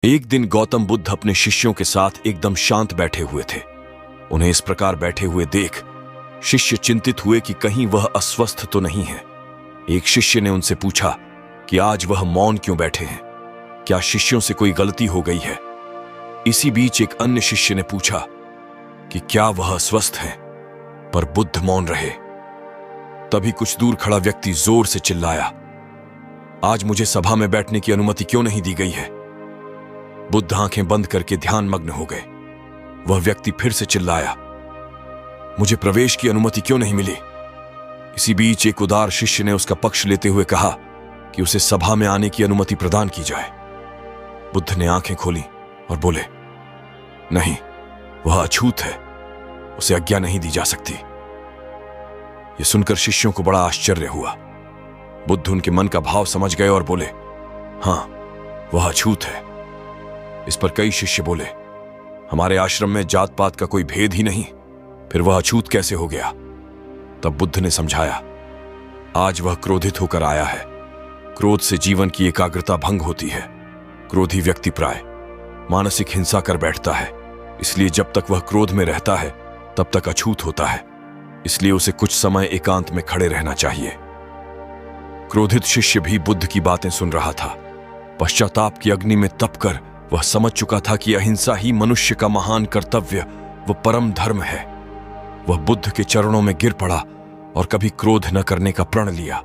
एक दिन गौतम बुद्ध अपने शिष्यों के साथ एकदम शांत बैठे हुए थे। उन्हें इस प्रकार बैठे हुए देख शिष्य चिंतित हुए कि कहीं वह अस्वस्थ तो नहीं है। एक शिष्य ने उनसे पूछा कि आज वह मौन क्यों बैठे हैं, क्या शिष्यों से कोई गलती हो गई है। इसी बीच एक अन्य शिष्य ने पूछा कि क्या वह अस्वस्थ हैं, पर बुद्ध मौन रहे। तभी कुछ दूर खड़ा व्यक्ति जोर से चिल्लाया, आज मुझे सभा में बैठने की अनुमति क्यों नहीं दी गई है। बुद्ध आंखें बंद करके ध्यान मग्न हो गए। वह व्यक्ति फिर से चिल्लाया, मुझे प्रवेश की अनुमति क्यों नहीं मिली। इसी बीच एक उदार शिष्य ने उसका पक्ष लेते हुए कहा कि उसे सभा में आने की अनुमति प्रदान की जाए। बुद्ध ने आंखें खोली और बोले, नहीं, वह अछूत है, उसे आज्ञा नहीं दी जा सकती। यह सुनकर शिष्यों को बड़ा आश्चर्य हुआ। बुद्ध उनके मन का भाव समझ गए और बोले, हां, वह अछूत है। इस पर कई शिष्य बोले, हमारे आश्रम में जात पात का कोई भेद ही नहीं, फिर वह अछूत कैसे हो गया। तब बुद्ध ने समझाया, आज वह क्रोधित होकर आया है। क्रोध से जीवन की एकाग्रता भंग होती है। क्रोधी व्यक्ति प्राय मानसिक हिंसा कर बैठता है, इसलिए जब तक वह क्रोध में रहता है तब तक अछूत होता है। इसलिए उसे कुछ समय एकांत में खड़े रहना चाहिए। क्रोधित शिष्य भी बुद्ध की बातें सुन रहा था। पश्चाताप की अग्नि में तपकर वह समझ चुका था कि अहिंसा ही मनुष्य का महान कर्तव्य व परम धर्म है। वह बुद्ध के चरणों में गिर पड़ा और कभी क्रोध न करने का प्रण लिया।